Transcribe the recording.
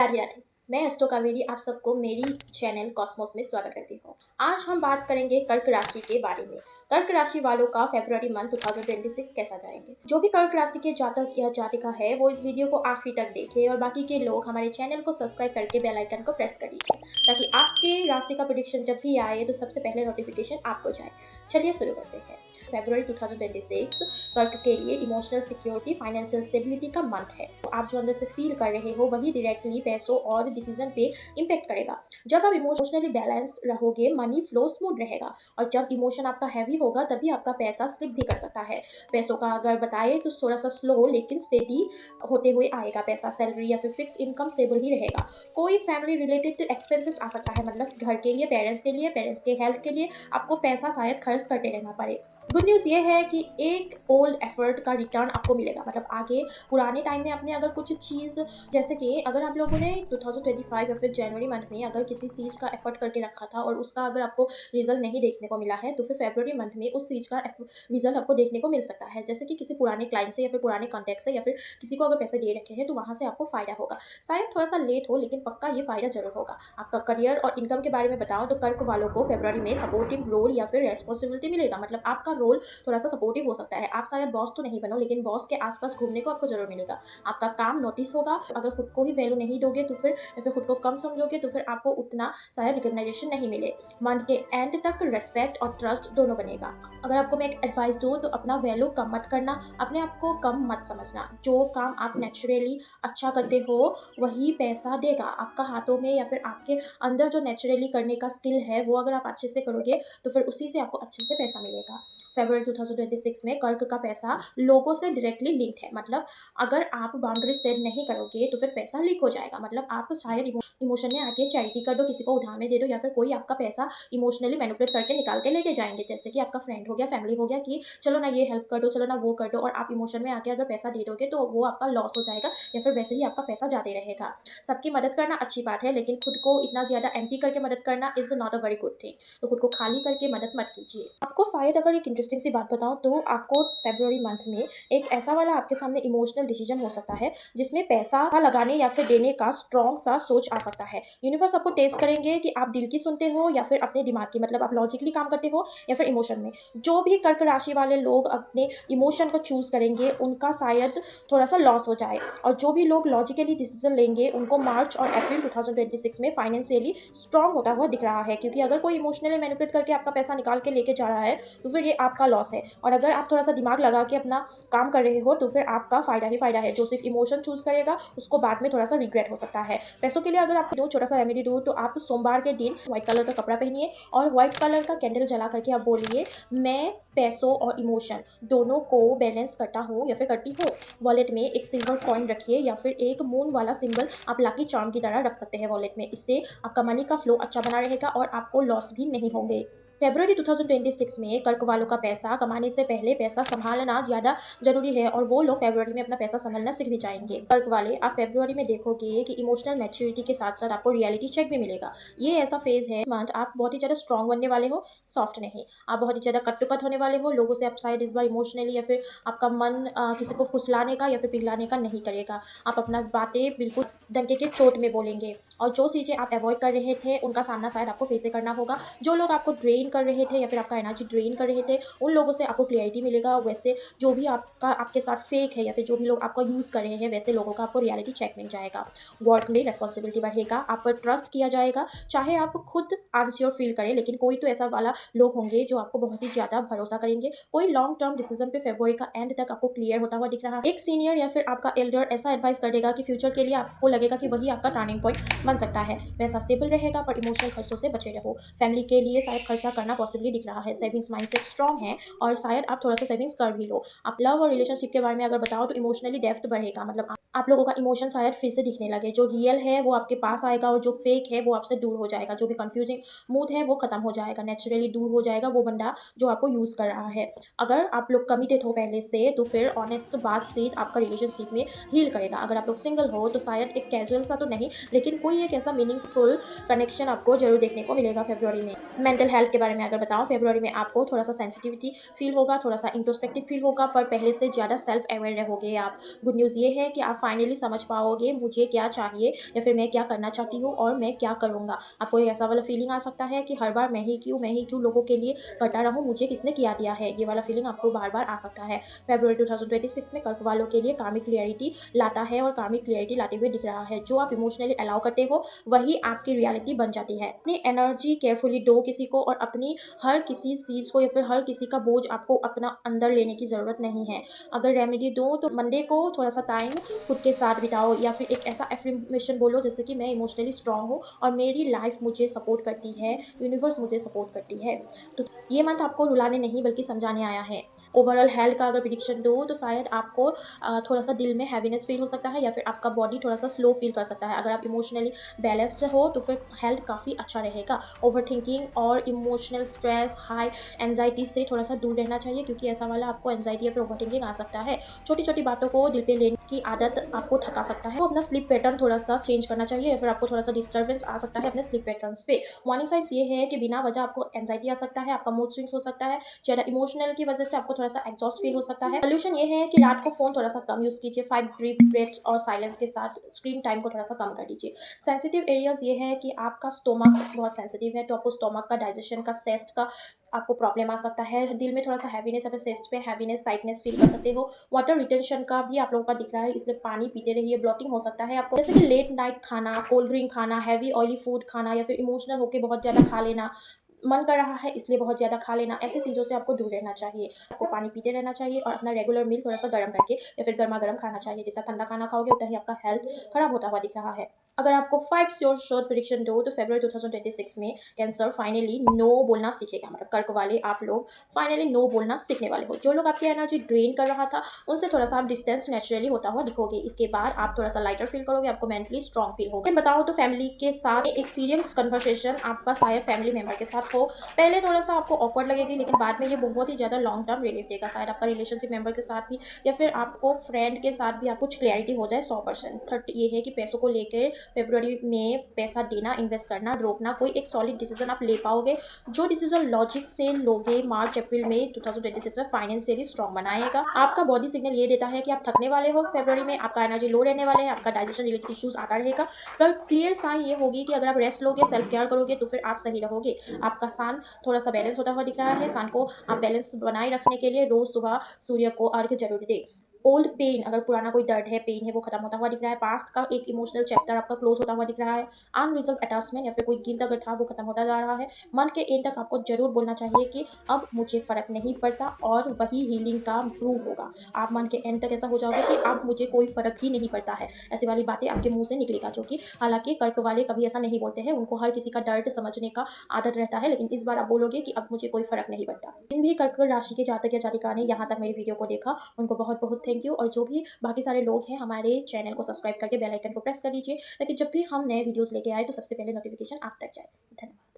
राधे राधे। मैं अष्टो कावेरी आप सबको मेरी चैनल कॉस्मोस में स्वागत करती हूँ। आज हम बात करेंगे कर्क राशि के बारे में। कर्क राशि वालों का फरवरी मंथ 2026 कैसा जाएंगे। जो भी कर्क राशि के जातक या जातिका है वो इस वीडियो को आखिरी तक देखे और बाकी के लोग हमारे चैनल को सब्सक्राइब करके बेल आइकन को प्रेस कर लीजिए ताकि आपके राशि का प्रेडिक्शन जब भी आए तो सबसे पहले नोटिफिकेशन आपको जाए। चलिए शुरू करते हैं। फरवरी 2026 कर्क के लिए इमोशनल सिक्योरिटी, फाइनेंशियल स्टेबिलिटी का मंथ है। तो आप जो अंदर से फील कर रहे हो वही डायरेक्टली पैसों और डिसीजन पे इम्पेक्ट करेगा। जब आप इमोशनली बैलेंस्ड रहोगे मनी फ्लो स्मूथ रहेगा और जब इमोशन आपका हैवी होगा तभी आपका पैसा स्लिप भी कर सकता है। पैसों का अगर बताए तो थोड़ा सा स्लो लेकिन स्टेडी होते हुए आएगा पैसा। सैलरी या फिर फिक्स इनकम स्टेबल ही रहेगा। कोई फैमिली रिलेटेड एक्सपेंसेस आ सकता है, मतलब घर के लिए, पेरेंट्स के हेल्थ के लिए आपको पैसा शायद खर्च करते रहना पड़े। गुड न्यूज़ ये है कि एक ओल्ड एफर्ट का रिटर्न आपको मिलेगा, मतलब आगे पुराने टाइम में आपने अगर कुछ चीज़, जैसे कि अगर आप लोगों ने 2025 या फिर जनवरी मंथ में अगर किसी चीज़ का एफर्ट करके रखा था और उसका अगर आपको रिजल्ट नहीं देखने को मिला है तो फिर फरवरी मंथ में उस चीज़ का रिजल्ट आपको देखने को मिल सकता है। जैसे कि किसी पुराने क्लाइंट से या फिर पुराने कॉन्टैक्ट से या फिर किसी को अगर पैसे दे रखे हैं तो वहाँ से आपको फ़ायदा होगा। शायद थोड़ा सा लेट हो लेकिन पक्का ये फ़ायदा जरूर होगा। आपका करियर और इनकम के बारे में बताओ तो कर्क वालों को फरवरी में सपोर्टिव रोल या फिर रेस्पॉन्सिबिलिटी मिलेगा, मतलब आपका रोल थोड़ा सा सपोर्टिव हो सकता है। आप शायद बॉस तो नहीं बनो लेकिन बॉस के आसपास घूमने को आपको जरूर मिलेगा। आपका काम नोटिस होगा। अगर खुद को ही वैल्यू नहीं दोगे तो फिर या फिर खुद को कम समझोगे तो फिर आपको उतना शायद रिकग्नाइजेशन नहीं मिले। मंथ के एंड तक रेस्पेक्ट और ट्रस्ट दोनों बनेगा। अगर आपको मैं एक एडवाइस दूँ तो अपना वैल्यू कम मत करना, अपने आप को कम मत समझना। जो काम आप नेचुरली अच्छा करते हो वही पैसा देगा। आपका हाथों में या फिर आपके अंदर जो नेचुरली करने का स्किल है वो अगर आप अच्छे से करोगे तो फिर उसी से आपको अच्छे से पैसा मिलेगा। फरवरी 2026 में कर्क का पैसा लोगों से डायरेक्टली लिंक्ड है, मतलब अगर आप बाउंड्री सेट नहीं करोगे तो फिर पैसा लीक हो जाएगा। मतलब आप शायद इमोशन में आके चैरिटी कर दो, किसी को उधार में दे दो या फिर कोई आपका पैसा इमोशनली मैनिपुलेट करके निकाल के लेके जाएंगे। जैसे कि आपका फ्रेंड हो गया, फैमिली हो गया कि चलो ना ये हेल्प कर दो, चलो ना वो कर दो, और आप इमोशन में आके अगर पैसा दे दोगे तो वो आपका लॉस हो जाएगा या फिर वैसे ही आपका पैसा जाते रहेगा। सबकी मदद करना अच्छी बात है लेकिन खुद को इतना ज़्यादा एम्प्टी करके मदद करना is not a very good thing. तो खुद को खाली करके मदद मत कीजिए। आपको शायद अगर एक इंटरेस्टिंग सी बात बताऊं तो आपको फरवरी मंथ में एक ऐसा वाला आपके सामने इमोशनल डिसीजन हो सकता है जिसमें पैसा लगाने या फिर देने का स्ट्रॉन्ग सा सोच आ सकता है। यूनिवर्स आपको टेस्ट करेंगे कि आप दिल की सुनते हो या फिर अपने दिमाग की, मतलब आप लॉजिकली काम करते हो या फिर इमोशन में। जो भी कर्क राशि वाले लोग अपने इमोशन को चूज करेंगे उनका शायद थोड़ा सा लॉस हो जाए, और जो भी लोग लॉजिकली डिसीजन लेंगे उनको मार्च और अप्रैल 2026 में फाइनेंशियली स्ट्रॉन्ग होता हुआ दिख रहा है। क्योंकि अगर कोई इमोशनली मैनिपुलेट करके आपका पैसा निकाल के लेके जा रहा है तो फिर ये आपका लॉस है, और अगर आप थोड़ा सा दिमाग लगा के अपना काम कर रहे हो तो फिर आपका फायदा ही फायदा है। जो सिर्फ इमोशन चूज करेगा उसको बाद में थोड़ा सा रिग्रेट हो सकता है। पैसों के लिए अगर आप दो छोटा सा रेमेडी दो तो आप सोमवार के दिन व्हाइट कलर का कपड़ा पहनिए और व्हाइट कलर का कैंडल जला करके आप बोलिए, मैं पैसों और इमोशन दोनों को बैलेंस करता हूँ या फिर करती हूँ। वॉलेट में एक सिल्वर कॉइन रखिए या फिर एक मून वाला सिंबल आप लकी चार्म की तरह रख सकते हैं वॉलेट में। इससे आपका मनी का फ्लो अच्छा बना रहेगा और आपको लॉस भी नहीं होंगे। फरवरी 2026 में कर्क वालों का पैसा कमाने से पहले पैसा संभालना ज़्यादा जरूरी है और वो लोग फरवरी में अपना पैसा संभालना सीख भी जाएंगे। कर्क वाले आप फरवरी में देखोगे कि इमोशनल मैच्योरिटी के साथ साथ आपको रियलिटी चेक भी मिलेगा। ये ऐसा फेज है मंथ आप बहुत ही ज़्यादा स्ट्रॉन्ग बनने वाले हो, सॉफ्ट नहीं। आप बहुत ही ज़्यादा कट टू कट होने वाले हो। लोगों से आप शायद इस बार इमोशनली या फिर आपका मन किसी को फुसलाने का या फिर पिघलाने का नहीं करेगा। आप अपना बातें बिल्कुल डंके के चोट में बोलेंगे और जो चीज़ें आप अवॉइड कर रहे थे उनका सामना शायद आपको फेस से करना होगा। जो लोग आपको ड्रेन कर रहे थे या फिर आपका एनर्जी ड्रेन कर रहे थे उन लोगों से आपको क्लियरिटी मिलेगा। वैसे जो भी आपके साथ फेक है या फिर जो भी लोग आपका यूज़ कर रहे हैं वैसे लोगों का आपको रियलिटी चेक मिल जाएगा। वर्क में रेस्पॉन्सिबिलिटी बढ़ेगा, आप पर ट्रस्ट किया जाएगा। चाहे आप खुद अनश्योर फील करें लेकिन कोई तो ऐसा वाला लोग होंगे जो आपको बहुत ही ज़्यादा भरोसा करेंगे। कोई लॉन्ग टर्म डिसीजन पे फरवरी का एंड तक आपको क्लियर होता हुआ दिख रहा है। एक सीनियर या फिर आपका एल्डर ऐसा एडवाइस कर देगा कि फ्यूचर के लिए आपको लगेगा कि वही आपका टर्निंग पॉइंट बन सकता है। पैसा स्टेबल रहेगा पर इमोशनल खर्चों से बचे रहो। फैमिली के लिए शायद खर्चा करना पॉसिबली दिख रहा है। सेविंग्स माइंडसेट स्ट्रॉन्ग है और शायद आप थोड़ा सा सेविंग्स कर भी लो। आप लव और रिलेशनशिप के बारे में अगर बताओ तो इमोशनली डेप्थ बढ़ेगा, मतलब आप लोगों का इमोशन शायद फिर से दिखने लगे। जो रियल है वो आपके पास आएगा और जो फेक है वो आपसे दूर हो जाएगा। जो भी कंफ्यूजिंग मूड है वो खत्म हो जाएगा, नेचुरली दूर हो जाएगा वो बंदा जो आपको यूज़ कर रहा है। अगर आप लोग कमिटेड हो पहले से तो फिर ऑनेस्ट बातचीत आपका रिलेशनशिप में हील करेगा। अगर आप लोग सिंगल हो तो शायद एक कैजुअल सा तो नहीं लेकिन कोई ही एक ऐसा मीनिंगफुल कनेक्शन आपको जरूर देखने को मिलेगा फरवरी में। मेंटल हेल्थ के बारे में अगर बताऊँ, फरवरी में आपको थोड़ा सा सेंसिटिविटी फील होगा, थोड़ा सा इंट्रोस्पेक्टिव फील होगा, पर पहले से ज़्यादा सेल्फ अवेयर रहोगे आप। गुड न्यूज़ ये है कि आप फाइनली समझ पाओगे मुझे क्या चाहिए या फिर मैं क्या करना चाहती हूँ और मैं क्या करूँगा। आपको एक ऐसा वाला फीलिंग आ सकता है कि हर बार मैं ही क्यों लोगों के लिए करता रहूँ, मुझे किसने किया दिया है, ये वाला फीलिंग आपको बार बार आ सकता है। फरवरी 2026 में कर्क वालों के लिए कार्मिक क्लियरिटी लाता है और कार्मिक क्लियरिटी लाते हुए दिख रहा है। जो आप इमोशनली अलाउ करते हो वही आपकी रियलिटी बन जाती है। अपनी एनर्जी केयरफुली दो किसी को, और अपनी हर किसी चीज़ को या फिर हर किसी का बोझ आपको अपना अंदर लेने की ज़रूरत नहीं है। अगर रेमेडी दो तो मंडे को थोड़ा सा टाइम खुद के साथ बिताओ, या फिर एक ऐसा एफर्मेशन बोलो जैसे कि मैं इमोशनली स्ट्रांग हूँ और मेरी लाइफ मुझे सपोर्ट करती है, यूनिवर्स मुझे सपोर्ट करती है। तो ये मंथ आपको रुलाने नहीं बल्कि समझाने आया है। ओवरऑल हेल्थ का अगर प्रिडिक्शन दो तो शायद आपको थोड़ा सा दिल में हैवीनेस फील हो सकता है, या फिर आपका बॉडी थोड़ा सा स्लो फील कर सकता है। अगर आप इमोशनली बैलेंस्ड हो तो फिर हेल्थ काफ़ी अच्छा रहेगा। ओवर थिंकिंग और इमोशनल स्ट्रेस, हाई एंजाइटी से थोड़ा सा दूर रहना चाहिए, क्योंकि ऐसा वाला आपको एंजाइटी या फिर ओवर थिंकिंग आ सकता है। छोटी छोटी बातों को दिल पे लेने की आदत आपको थका सकता है। तो अपना स्लीप पैटर्न थोड़ा सा चेंज करना चाहिए, या फिर आपको थोड़ा सा डिस्टर्बेंस आ सकता है अपने स्लीप पैटर्न्स पे। वार्निंग साइंस ये है कि बिना वजह आपको एंजाइटी आ सकता है, आपका मूड स्विंग्स हो सकता है, ज़्यादा इमोशनल की वजह से आपको थोड़ा सा एग्जॉस्ट फील हो सकता है। सोल्यूशन ये है कि रात को फोन थोड़ा सा कम यूज़ कीजिए, 5 डीप ब्रेथ्स और साइलेंस के साथ स्क्रीन टाइम को थोड़ा सा कम कर दीजिए। सेंसिटिव एरियाज ये है कि आपका स्टोमक बहुत सेंसिटिव है, तो आपको स्टोमक का, डाइजेशन का, सेस्ट का आपको प्रॉब्लम आ सकता है। दिल में थोड़ा सा हैवीनेस या फिर सेस्ट पे हैवीनेस, टाइटनेस फील कर सकते हो। वाटर रिटेंशन का भी आप लोगों का दिख रहा है, इसलिए पानी पीते रहिए। ब्लॉटिंग हो सकता है आपको, जैसे कि लेट नाइट खाना, कोल्ड ड्रिंक खाना, हैवी ऑयली फूड खाना, या फिर इमोशनल होकर बहुत ज़्यादा खा लेना, मन कर रहा है इसलिए बहुत ज़्यादा खा लेना, ऐसी चीज़ों से आपको दूर रहना चाहिए। आपको पानी पीते रहना चाहिए और अपना रेगुलर मील थोड़ा सा गर्म करके या फिर गर्मा गर्म खाना चाहिए। जितना ठंडा खाना खाओगे उतना ही आपका हेल्थ खराब होता हुआ दिख रहा है। अगर आपको 5 श्योर शॉर्ट प्रेडिक्शन दो तो फरवरी 2026 में कैंसर फाइनली नो बोलना सीखेगा। मतलब कर्क वाले आप लोग फाइनली नो बोलना सीखने वाले हो। जो लोग आपकी एनर्जी ड्रेन कर रहा था उनसे थोड़ा सा आप डिस्टेंस नेचुरली होता हुआ दिखोगे। इसके बाद आप थोड़ा सा लाइटर फील करोगे, आपको मेंटली स्ट्रॉन्ग फील होगा। बताऊँ तो फैमिली के साथ एक सीरियस कन्वर्सेशन आपका शायद फैमिली मेंबर के साथ हो। पहले थोड़ा सा आपको ऑकवर्ड लगेगी, लेकिन बाद में ये बहुत ही ज़्यादा लॉन्ग टर्म रिलीफ देगा। शायद आपका रिलेशनशिप मेंबर के साथ भी या फिर आपको फ्रेंड के साथ भी आपको कुछ क्लैरिटी हो जाए 100%। थर्ड ये है कि पैसों को लेकर फरवरी में पैसा देना, इन्वेस्ट करना, रोकना, कोई एक सॉलिड डिसीजन आप ले पाओगे। जो डिसीजन लॉजिक से लोगे मार्च अप्रैल में 2026 में फाइनेंशियली स्ट्रॉन्ग बनाएगा। आपका बॉडी सिग्नल ये देता है कि आप थकने वाले हो फरवरी में, आपका एनर्जी लो रहने वाले हैं, आपका डाइजेशन रिलेटेड इश्यूज आता रहेगा। पर क्लियर साइन ये होगी कि अगर आप रेस्ट लोगे, सेल्फ केयर करोगे तो फिर आप सही रहोगे। आपका सान थोड़ा सा बैलेंस होता हुआ दिख रहा है। सान को आप बैलेंस बनाए रखने के लिए रोज सुबह सूर्य को अर्घ्य जरूर दे। ओल्ड पेन, अगर पुराना कोई दर्द है, पेन है, वो खत्म होता हुआ दिख रहा है। पास्ट का एक इमोशनल चैप्टर आपका क्लोज होता हुआ दिख रहा है। अनरिजल्व अटैचमेंट या फिर कोई गिल्ट अगर था वो खत्म होता जा रहा है। मन के एंड तक आपको जरूर बोलना चाहिए कि अब मुझे फर्क नहीं पड़ता, और वही हीलिंग का प्रूव होगा। आप मन के एंड तक ऐसा हो जाओगे कि अब मुझे कोई फर्क ही नहीं पड़ता है। ऐसी वाली बातें आपके मुंह से निकलेगा, जो कि हालांकि कर्क वाले कभी ऐसा नहीं बोलते हैं। उनको हर किसी का दर्द समझने का आदत रहता है, लेकिन इस बार आप बोलोगे कि अब मुझे कोई फर्क नहीं पड़ता। जिन भी कर्क राशि के जातक या जातिका ने यहाँ तक मेरी वीडियो को देखा उनको बहुत बहुत थैंक यू। और जो भी बाकी सारे लोग हैं, हमारे चैनल को सब्सक्राइब करके बेल आइकन को प्रेस कर दीजिए, ताकि जब भी हम नए वीडियोस लेके आए तो सबसे पहले नोटिफिकेशन आप तक जाए। धन्यवाद।